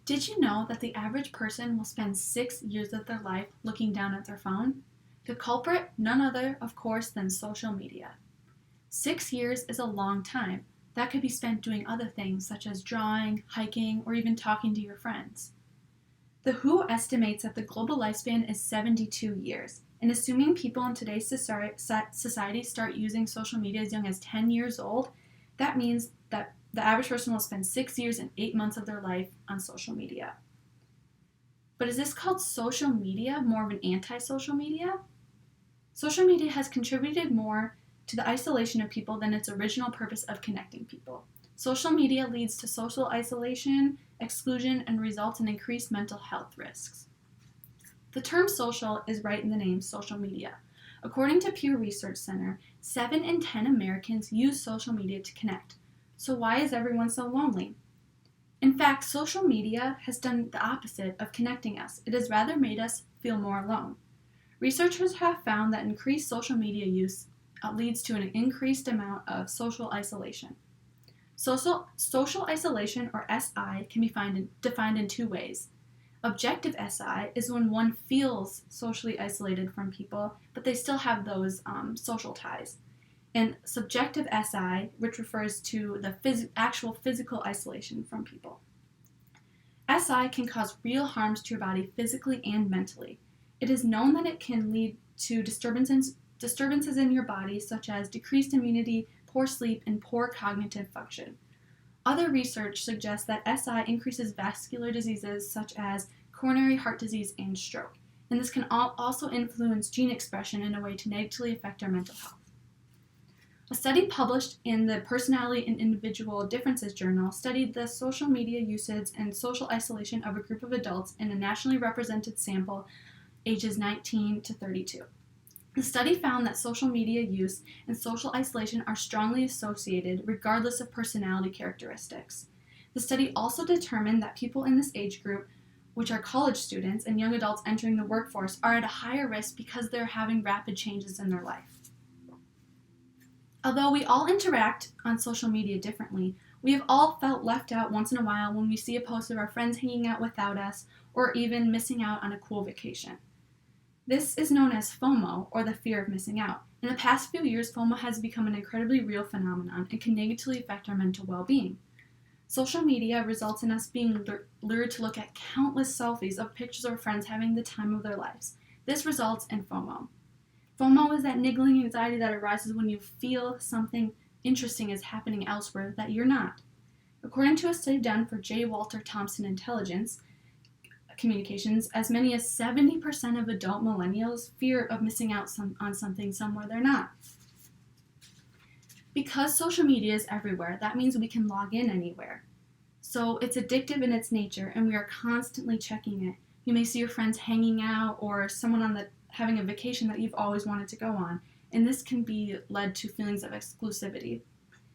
Did you know that the average person will spend 6 years of their life looking down at their phone? The culprit, none other, of course, than social media. 6 years is a long time. That could be spent doing other things such as drawing, hiking, or even talking to your friends. The WHO estimates that the global lifespan is 72 years, and assuming people in today's society start using social media as young as 10 years old, that means that the average person will spend 6 years and 8 months of their life on social media. But is this called social media more of an anti-social media? Social media has contributed more to the isolation of people than its original purpose of connecting people. Social media leads to social isolation, exclusion, and results in increased mental health risks. The term social is right in the name, social media. According to Pew Research Center, 7 in 10 Americans use social media to connect. So why is everyone so lonely? In fact, social media has done the opposite of connecting us. It has rather made us feel more alone. Researchers have found that increased social media use leads to an increased amount of social isolation. Social isolation, or SI, can be defined in 2 ways. Objective SI is when one feels socially isolated from people, but they still have those social ties. And subjective SI, which refers to the actual physical isolation from people. SI can cause real harms to your body physically and mentally. It is known that it can lead to disturbances in your body, such as decreased immunity, poor sleep, and poor cognitive function. Other research suggests that SI increases vascular diseases such as coronary heart disease and stroke, and this can also influence gene expression in a way to negatively affect our mental health. A study published in the Personality and Individual Differences journal studied the social media usage and social isolation of a group of adults in a nationally represented sample ages 19 to 32. The study found that social media use and social isolation are strongly associated regardless of personality characteristics. The study also determined that people in this age group, which are college students and young adults entering the workforce, are at a higher risk because they're having rapid changes in their life. Although we all interact on social media differently, we have all felt left out once in a while when we see a post of our friends hanging out without us or even missing out on a cool vacation. This is known as FOMO, or the fear of missing out. In the past few years, FOMO has become an incredibly real phenomenon and can negatively affect our mental well-being. Social media results in us being lured to look at countless selfies of pictures of friends having the time of their lives. This results in FOMO. FOMO is that niggling anxiety that arises when you feel something interesting is happening elsewhere that you're not. According to a study done for J. Walter Thompson Intelligence Communications, as many as 70% of adult millennials fear of missing out on something somewhere they're not. Because social media is everywhere, that means we can log in anywhere. So it's addictive in its nature, and we are constantly checking it. You may see your friends hanging out or someone having a vacation that you've always wanted to go on, and this can be led to feelings of exclusivity.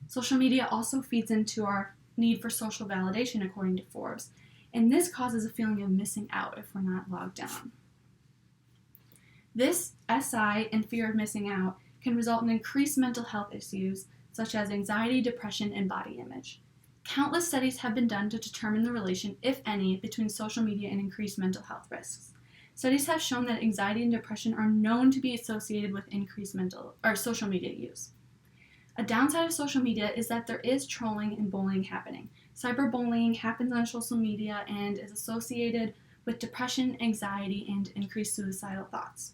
Social media also feeds into our need for social validation, according to Forbes, and this causes a feeling of missing out if we're not logged on. This SI and fear of missing out can result in increased mental health issues such as anxiety, depression, and body image. Countless studies have been done to determine the relation, if any, between social media and increased mental health risks. Studies have shown that anxiety and depression are known to be associated with increased social media use. A downside of social media is that there is trolling and bullying happening. Cyberbullying happens on social media and is associated with depression, anxiety, and increased suicidal thoughts.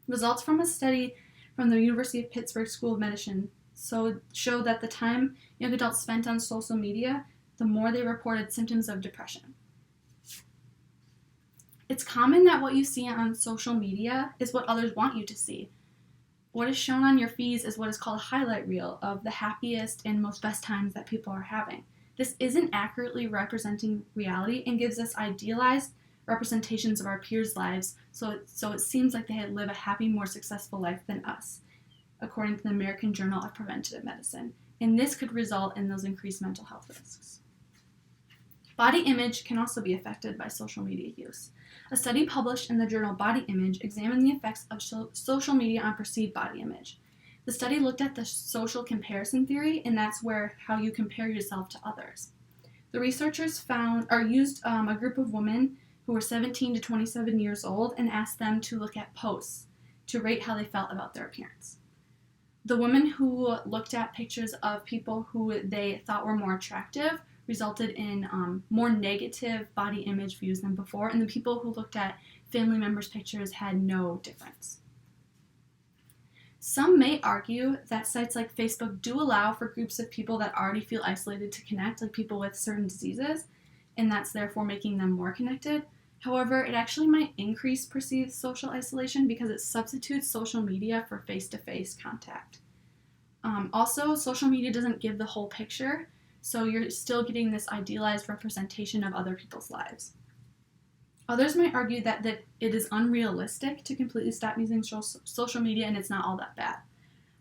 Results from a study from the University of Pittsburgh School of Medicine showed that the time young adults spent on social media, the more they reported symptoms of depression. It's common that what you see on social media is what others want you to see. What is shown on your feeds is what is called a highlight reel of the happiest and most best times that people are having. This isn't accurately representing reality and gives us idealized representations of our peers' lives, so it seems like they live a happy, more successful life than us, according to the American Journal of Preventive Medicine, and this could result in those increased mental health risks. Body image can also be affected by social media use. A study published in the journal Body Image examined the effects of social media on perceived body image. The study looked at the social comparison theory, and that's how you compare yourself to others. The researchers used a group of women who were 17 to 27 years old and asked them to look at posts to rate how they felt about their appearance. The women who looked at pictures of people who they thought were more attractive resulted in more negative body image views than before, and the people who looked at family members' pictures had no difference. Some may argue that sites like Facebook do allow for groups of people that already feel isolated to connect, like people with certain diseases, and that's therefore making them more connected. However, it actually might increase perceived social isolation because it substitutes social media for face-to-face contact. Also, social media doesn't give the whole picture, so you're still getting this idealized representation of other people's lives. Others might argue that it is unrealistic to completely stop using social media and it's not all that bad.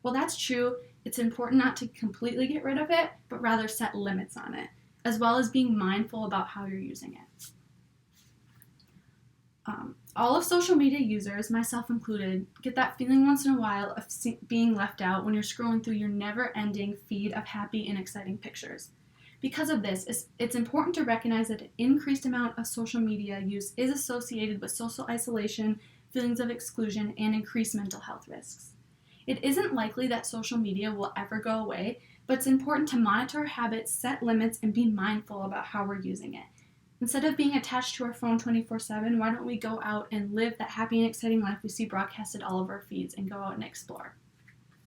While that's true, it's important not to completely get rid of it, but rather set limits on it, as well as being mindful about how you're using it. All of social media users, myself included, get that feeling once in a while of being left out when you're scrolling through your never-ending feed of happy and exciting pictures. Because of this, it's important to recognize that an increased amount of social media use is associated with social isolation, feelings of exclusion, and increased mental health risks. It isn't likely that social media will ever go away, but it's important to monitor our habits, set limits, and be mindful about how we're using it. Instead of being attached to our phone 24/7, why don't we go out and live that happy and exciting life we see broadcasted all over our feeds and go out and explore?